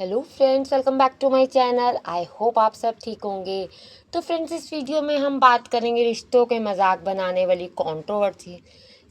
Hello friends, welcome back to my channel. I hope आप सब ठीक होंगे। तो फ्रेंड्स, इस वीडियो में हम बात करेंगे रिश्तों के मजाक बनाने वाली कंट्रोवर्सी,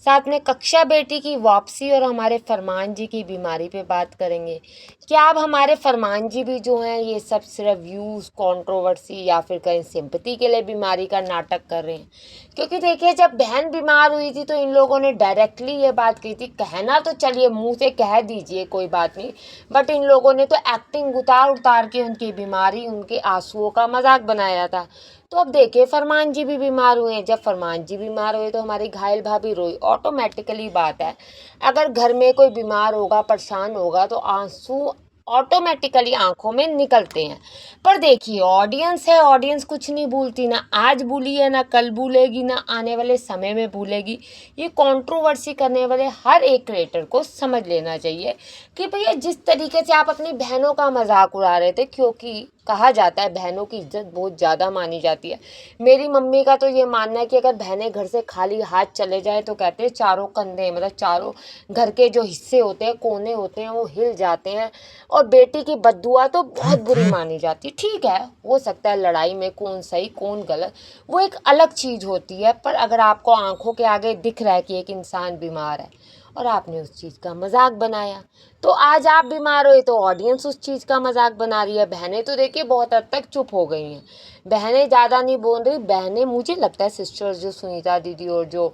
साथ में कक्षा बेटी की वापसी और हमारे फरमान जी की बीमारी पे बात करेंगे। क्या अब हमारे फरमान जी भी जो हैं ये सब सिर्फ व्यूज़, कंट्रोवर्सी या फिर कहीं सिंपैथी के लिए बीमारी का नाटक कर रहे हैं? क्योंकि देखिए, जब बहन बीमार हुई थी तो इन लोगों ने डायरेक्टली ये बात की थी। कहना तो चलिए मुंह से कह दीजिए, कोई बात नहीं, बट इन लोगों ने तो एक्टिंग उतार उतार के उनकी बीमारी, उनके आंसुओं का मजाक बनाया था। तो अब देखिए, फरमान जी भी बीमार हुए। जब फरमान जी बीमार हुए तो हमारी घायल भाभी रोई। ऑटोमेटिकली बात है, अगर घर में कोई बीमार होगा, परेशान होगा, तो आंसू ऑटोमेटिकली आंखों में निकलते हैं। पर देखिए, ऑडियंस है, ऑडियंस कुछ नहीं भूलती, ना आज भूली है, ना कल भूलेगी, ना आने वाले समय में भूलेगी। ये कंट्रोवर्सी करने वाले हर एक क्रिएटर को समझ लेना चाहिए कि भैया, जिस तरीके से आप अपनी बहनों का मजाक उड़ा रहे थे, क्योंकि कहा जाता है बहनों की इज्जत बहुत ज़्यादा मानी जाती है। मेरी मम्मी का तो ये मानना है कि अगर बहनें घर से खाली हाथ चले जाए तो कहते हैं चारों कंधे, मतलब चारों घर के जो हिस्से होते हैं, कोने होते हैं, वो हिल जाते हैं। और बेटी की बद्दुआ तो बहुत बुरी मानी जाती है। ठीक है, हो सकता है लड़ाई में कौन सही कौन गलत, वो एक अलग चीज़ होती है। पर अगर आपको आंखों के आगे दिख रहा है कि एक इंसान बीमार है और आपने उस चीज़ का मजाक बनाया, तो आज आप बीमार हुए तो ऑडियंस उस चीज़ का मजाक बना रही है। बहनें तो देखिए बहुत हद तक चुप हो गई हैं, बहनें ज़्यादा नहीं बोल रही। बहनें, मुझे लगता है सिस्टर्स, जो सुनीता दीदी और जो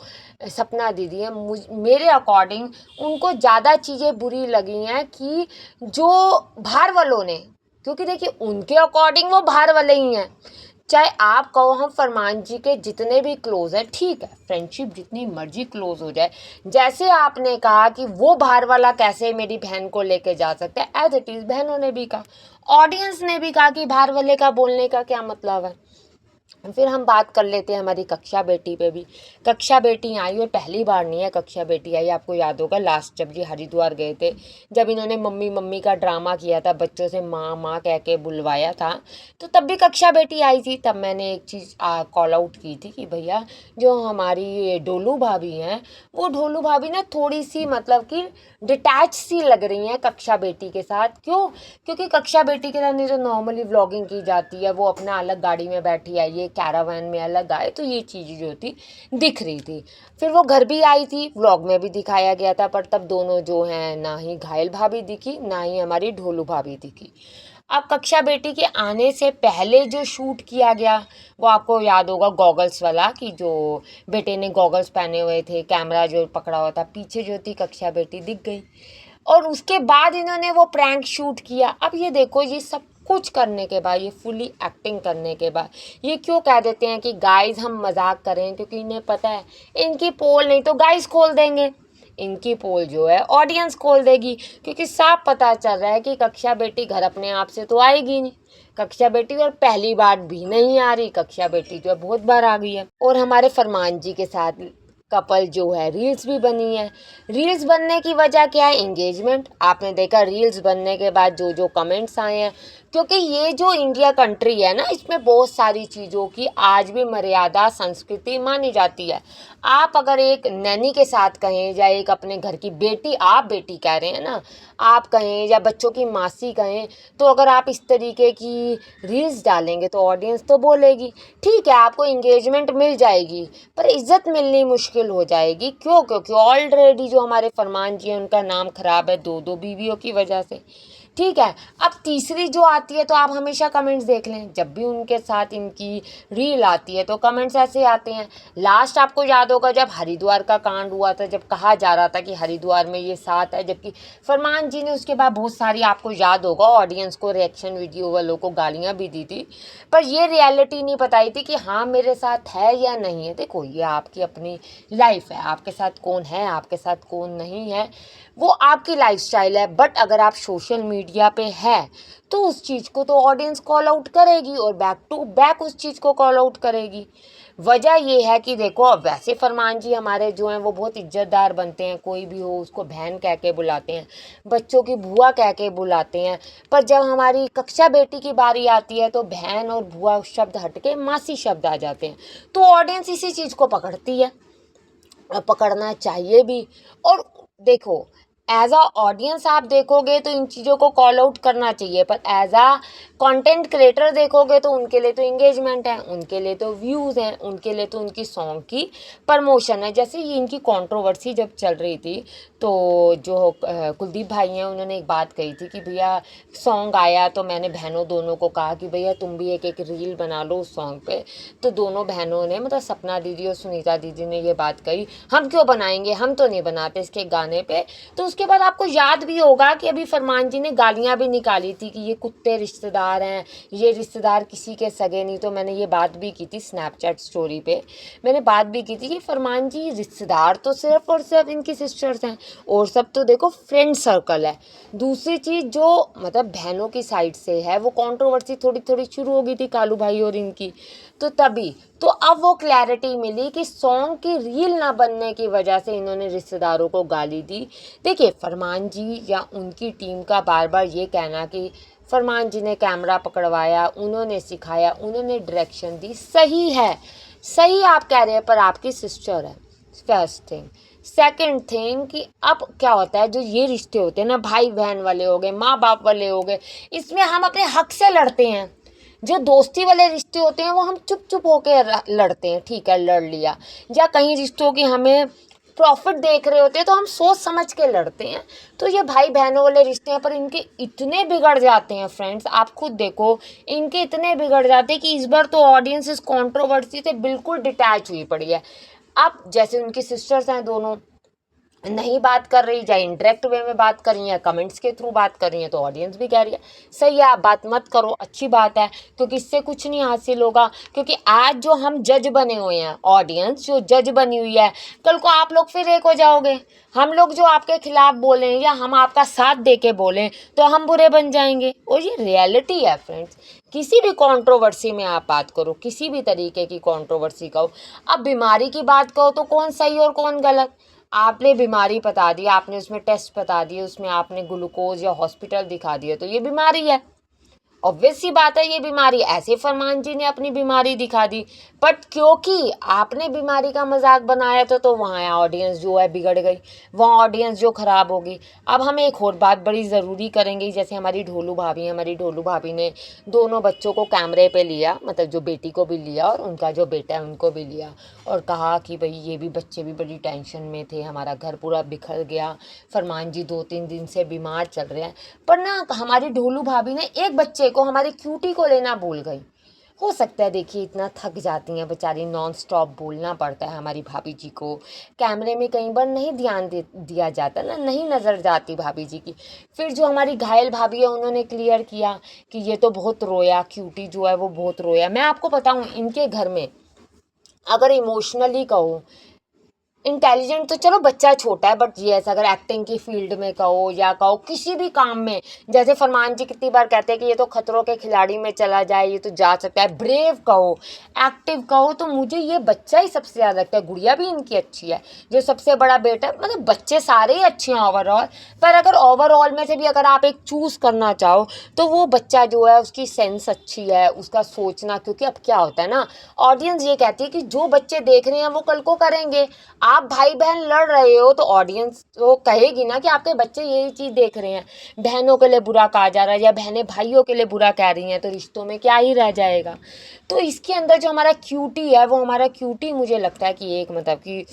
सपना दीदी हैं, मेरे अकॉर्डिंग उनको ज़्यादा चीज़ें बुरी लगी हैं कि जो बाहर वालों ने, क्योंकि देखिए उनके अकॉर्डिंग वो बाहर वाले ही हैं। चाहे आप कहो हम फरमान जी के जितने भी क्लोज हैं, ठीक है, फ्रेंडशिप जितनी मर्जी क्लोज हो जाए, जैसे आपने कहा कि वो बाहर वाला कैसे मेरी बहन को लेके जा सकता है, एज इट इज बहनों ने भी कहा, ऑडियंस ने भी कहा कि बाहर वाले का बोलने का क्या मतलब है। फिर हम बात कर लेते हैं हमारी कक्षा बेटी पे भी। कक्षा बेटी आई और पहली बार नहीं है कक्षा बेटी आई। आपको याद होगा लास्ट जब ये हरिद्वार गए थे, जब इन्होंने मम्मी मम्मी का ड्रामा किया था, बच्चों से माँ माँ कह के बुलवाया था, तो तब भी कक्षा बेटी आई थी। तब मैंने एक चीज़ कॉल आउट की थी कि भैया, जो हमारी डोलू भाभी हैं, वो ढोलू भाभी ना थोड़ी सी, मतलब कि डिटैच सी लग रही हैं कक्षा बेटी के साथ। क्यों? क्योंकि कक्षा बेटी के साथ नहीं, जो नॉर्मली व्लॉगिंग की जाती है, वो अपना अलग गाड़ी में बैठी आई है, कैरावैन में अलग आए, तो ये चीज़ जो थी दिख रही थी। फिर वो घर भी आई थी, व्लॉग में भी दिखाया गया था, पर तब दोनों जो हैं, ना ही घायल भाभी दिखी, ना ही हमारी ढोलू भाभी दिखी। अब कक्षा बेटी के आने से पहले जो शूट किया गया, वो आपको याद होगा, गॉगल्स वाला, कि जो बेटे ने गॉगल्स पहने हुए थे, कैमरा जो पकड़ा हुआ था, पीछे जो थी कक्षा बेटी दिख गई। और उसके बाद इन्होंने वो प्रैंक शूट किया। अब ये देखो, ये सब कुछ करने के बाद, ये फुली एक्टिंग करने के बाद, ये क्यों कह देते हैं कि गाइस हम मजाक करें? क्योंकि इन्हें पता है इनकी पोल नहीं तो गाइस खोल देंगे, इनकी पोल जो है ऑडियंस खोल देगी। क्योंकि साफ पता चल रहा है कि कक्षा बेटी घर अपने आप से तो आएगी नहीं। कक्षा बेटी और पहली बार भी नहीं आ रही, कक्षा बेटी जो है बहुत बार आ गई है। और हमारे फरमान जी के साथ कपल जो है, रील्स भी बनी है। रील्स बनने की वजह क्या है? एंगेजमेंट। आपने देखा रील्स बनने के बाद जो जो कमेंट्स आए हैं, क्योंकि ये जो इंडिया कंट्री है ना, इसमें बहुत सारी चीज़ों की आज भी मर्यादा, संस्कृति मानी जाती है। आप अगर एक नैनी के साथ कहें, या एक अपने घर की बेटी, आप बेटी कह रहे हैं ना, आप कहें, या बच्चों की मासी कहें, तो अगर आप इस तरीके की रील्स डालेंगे तो ऑडियंस तो बोलेगी। ठीक है, आपको इंगेजमेंट मिल जाएगी, पर इज्जत मिलनी मुश्किल हो जाएगी। क्यों? क्योंकि ऑलरेडी जो हमारे फरमान जी हैं, उनका नाम खराब है दो दो बीवियों की वजह से। ठीक है, अब तीसरी जो आती है, तो आप हमेशा कमेंट्स देख लें, जब भी उनके साथ इनकी रील आती है तो कमेंट्स ऐसे आते हैं। लास्ट आपको याद होगा जब हरिद्वार का कांड हुआ था, जब कहा जा रहा था कि हरिद्वार में ये साथ है, जबकि फरमान जी ने उसके बाद बहुत सारी, आपको याद होगा, ऑडियंस को, रिएक्शन वीडियो वालों को गालियाँ भी दी थी। पर ये रियलिटी नहीं बताई थी कि हाँ मेरे साथ है या नहीं है। देखो, ये आपकी अपनी लाइफ है, आपके साथ कौन है, आपके साथ कौन नहीं है, वो आपकी लाइफस्टाइल है। बट अगर आप सोशल मीडिया पे है तो उस चीज़ को तो ऑडियंस कॉल आउट करेगी, और बैक टू बैक उस चीज़ को कॉल आउट करेगी। वजह ये है कि देखो, अब वैसे फरमान जी हमारे जो हैं वो बहुत इज्जतदार बनते हैं, कोई भी हो उसको बहन कह के बुलाते हैं, बच्चों की बुआ कह के बुलाते हैं। पर जब हमारी कक्षा बेटी की बारी आती है तो बहन और बुआ शब्द हटके मासी शब्द आ जाते हैं। तो ऑडियंस इसी चीज़ को पकड़ती है, और पकड़ना चाहिए भी। और देखो, एज अ ऑडियंस आप देखोगे तो इन चीज़ों को कॉल आउट करना चाहिए, पर एज अ कंटेंट क्रिएटर देखोगे तो उनके लिए तो इंगेजमेंट है, उनके लिए तो व्यूज़ हैं, उनके लिए तो उनकी सॉन्ग की प्रमोशन है। जैसे ये इनकी कंट्रोवर्सी जब चल रही थी तो जो कुलदीप भाई हैं उन्होंने एक बात कही थी कि भैया सॉन्ग आया तो मैंने बहनों दोनों को कहा कि भैया तुम भी एक एक रील बना लो उस सॉन्ग पे। तो दोनों बहनों ने, मतलब सपना दीदी और सुनीता दीदी ने ये बात कही, हम क्यों बनाएंगे, हम तो नहीं बनाते इसके गाने पे। तो उसके बाद आपको याद भी होगा कि अभी फरमान जी ने गालियाँ भी निकाली थी कि ये कुत्ते रिश्तेदार हैं, ये रिश्तेदार किसी के सगे नहीं। तो मैंने ये बात भी की थी स्नैपचैट स्टोरी पे, मैंने बात भी की थी कि फरमान जी रिश्तेदार तो सिर्फ और सिर्फ इनकी सिस्टर्स हैं, और सब तो देखो फ्रेंड सर्कल है। दूसरी चीज़ जो मतलब बहनों की साइड से है वो कंट्रोवर्सी थोड़ी थोड़ी शुरू हो गई थी कालू भाई और इनकी, तो तभी तो अब वो क्लैरिटी मिली कि सॉन्ग की रील ना बनने की वजह से इन्होंने रिश्तेदारों को गाली दी। देखिए फरमान जी या उनकी टीम का बार बार ये कहना कि फरमान जी ने कैमरा पकड़वाया, उन्होंने सिखाया, उन्होंने डायरेक्शन दी, सही है, सही आप कह रहे हैं, पर आपकी सिस्टर है, फर्स्ट थिंग। सेकंड थिंग कि अब क्या होता है, जो ये रिश्ते होते हैं ना, भाई बहन वाले हो गए, माँ बाप वाले हो गए, इसमें हम अपने हक से लड़ते हैं। जो दोस्ती वाले रिश्ते होते हैं वो हम चुप चुप होकर लड़ते हैं, ठीक है लड़ लिया। या कहीं रिश्तों की हमें प्रॉफिट देख रहे होते हैं तो हम सोच समझ के लड़ते हैं। तो ये भाई बहनों वाले रिश्ते हैं, पर इनके इतने बिगड़ जाते हैं फ्रेंड्स, आप खुद देखो, इनके इतने बिगड़ जाते हैं कि इस बार तो ऑडियंस इस कंट्रोवर्सी से बिल्कुल डिटैच हुई पड़ी है। अब जैसे उनकी सिस्टर्स हैं दोनों, नहीं बात कर रही, या इंडायरेक्ट वे में बात कर रही हैं, कमेंट्स के थ्रू बात कर रही हैं, तो ऑडियंस भी कह रही है सही है, आप बात मत करो, अच्छी बात है, क्योंकि इससे कुछ नहीं हासिल होगा। क्योंकि आज जो हम जज बने हुए हैं, ऑडियंस जो जज बनी हुई है, कल को आप लोग फिर एक हो जाओगे। हम लोग जो आपके खिलाफ बोलें या हम आपका साथ दे के बोलें तो हम बुरे बन जाएंगे, और ये रियलिटी है फ्रेंड्स। किसी भी कंट्रोवर्सी में आप बात करो, किसी भी तरीके की कंट्रोवर्सी कहो, अब बीमारी की बात कहो तो कौन सही और कौन गलत, आपने बीमारी बता दी, आपने उसमें टेस्ट बता दिए, उसमें आपने ग्लूकोज या हॉस्पिटल दिखा दिया, तो ये बीमारी है, ऑब्वियस सी बात है ये बीमारी। ऐसे फरमान जी ने अपनी बीमारी दिखा दी, बट क्योंकि आपने बीमारी का मजाक बनाया था तो वहाँ ऑडियंस जो है बिगड़ गई, वहाँ ऑडियंस जो खराब होगी। अब हम एक और बात बड़ी ज़रूरी करेंगे, जैसे हमारी ढोलू भाभी, हमारी ढोलू भाभी ने दोनों बच्चों को कैमरे पे लिया, मतलब जो बेटी को भी लिया और उनका जो बेटा है उनको भी लिया, और कहा कि भाई ये भी बच्चे भी बड़ी टेंशन में थे, हमारा घर पूरा बिखर गया, फरमान जी 2-3 दिन से बीमार चल रहे हैं। पर ना हमारी ढोलू भाभी ने एक बच्चे को, हमारी क्यूटी को लेना भूल गई। हो सकता है देखिए इतना थक जाती हैं बेचारी, नॉन स्टॉप बोलना पड़ता है हमारी भाभी जी को, कैमरे में कई बार नहीं ध्यान दिया जाता ना, नहीं नज़र जाती भाभी जी की। फिर जो हमारी घायल भाभी है उन्होंने क्लियर किया कि ये तो बहुत रोया, क्यूटी जो है वो बहुत रोया। मैं आपको बताऊं इनके घर में अगर इमोशनली कहो, इंटेलिजेंट तो चलो बच्चा छोटा है, बट ये ऐसा अगर एक्टिंग की फील्ड में कहो या कहो किसी भी काम में, जैसे फरमान जी कितनी बार कहते हैं कि ये तो खतरों के खिलाड़ी में चला जाए, ये तो जा सकता है, ब्रेव कहो, एक्टिव कहो, तो मुझे ये बच्चा ही सबसे ज़्यादा लगता है। गुड़िया भी इनकी अच्छी है, जो सबसे बड़ा बेटा, मतलब बच्चे सारे ही अच्छे हैं ओवरऑल, पर अगर ओवरऑल में से भी अगर आप एक चूज़ करना चाहो तो वो बच्चा जो है उसकी सेंस अच्छी है, उसका सोचना, क्योंकि अब क्या होता है ना, ऑडियंस ये कहती है कि जो बच्चे देख रहे हैं वो कल को करेंगे। आप भाई बहन लड़ रहे हो तो ऑडियंस तो कहेगी ना कि आपके बच्चे यही चीज़ देख रहे हैं, बहनों के लिए बुरा कहा जा रहा है या बहनें भाइयों के लिए बुरा कह रही हैं, तो रिश्तों में क्या ही रह जाएगा। तो इसके अंदर जो हमारा क्यूटी है, वो हमारा क्यूटी मुझे लगता है कि एक मतलब कि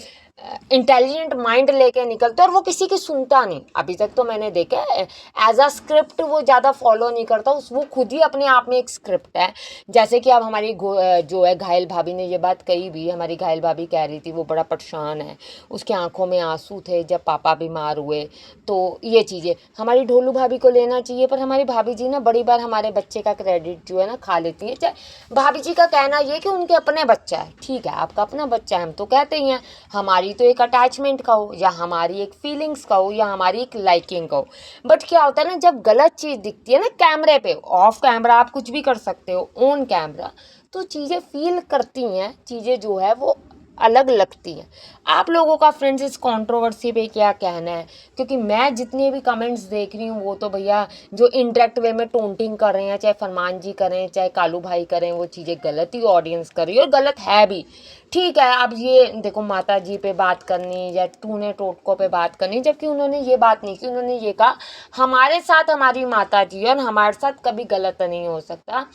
इंटेलिजेंट माइंड लेके निकलता है, और वो किसी की सुनता नहीं। अभी तक तो मैंने देखा है एज अ स्क्रिप्ट वो ज़्यादा फॉलो नहीं करता, वो खुद ही अपने आप में एक स्क्रिप्ट है। जैसे कि अब हमारी जो है घायल भाभी ने ये बात कही भी, हमारी घायल भाभी कह रही थी वो बड़ा परेशान है, उसके आंखों में आंसू थे जब पापा बीमार हुए। तो ये चीज़ें हमारी ढोलू भाभी को लेना चाहिए, पर हमारी भाभी जी ना बड़ी बार हमारे बच्चे का क्रेडिट जो है ना खा लेती है। चाहे भाभी जी का कहना ये कि उनके अपने बच्चा है, ठीक है आपका अपना बच्चा है, हम तो कहते ही हैं, हमारी तो एक अटैचमेंट कहो या हमारी एक फीलिंग्स कहो या हमारी एक लाइकिंग कहो। बट क्या होता है ना, जब गलत चीज़ दिखती है ना कैमरे पे, ऑफ कैमरा आप कुछ भी कर सकते हो, ऑन कैमरा तो चीज़ें फील करती हैं, चीज़ें जो है वो अलग लगती है। आप लोगों का फ्रेंड्स इस कंट्रोवर्सी पे क्या कहना है? क्योंकि मैं जितने भी कमेंट्स देख रही हूँ वो तो भैया जो इंटरेक्ट वे में टोंटिंग कर रहे हैं, चाहे फरमान जी करें चाहे कालू भाई करें, वो चीज़ें गलत ही ऑडियंस कर रही है और गलत है भी। ठीक है, अब ये देखो माता जी पे बात करनी या टूने टोटकों पे बात करनी, जबकि उन्होंने ये बात नहीं की। उन्होंने ये कहा हमारे साथ हमारी माता जी और हमारे साथ कभी गलत नहीं हो सकता,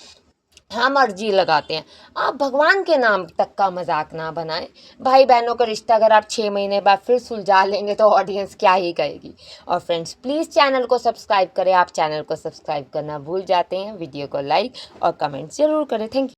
हम अर्जी लगाते हैं। आप भगवान के नाम तक का मजाक ना बनाएं। भाई बहनों का रिश्ता अगर आप 6 महीने बाद फिर सुलझा लेंगे तो ऑडियंस क्या ही कहेगी। और फ्रेंड्स प्लीज़ चैनल को सब्सक्राइब करें। आप चैनल को सब्सक्राइब करना भूल जाते हैं। वीडियो को लाइक और कमेंट ज़रूर करें। Thank you.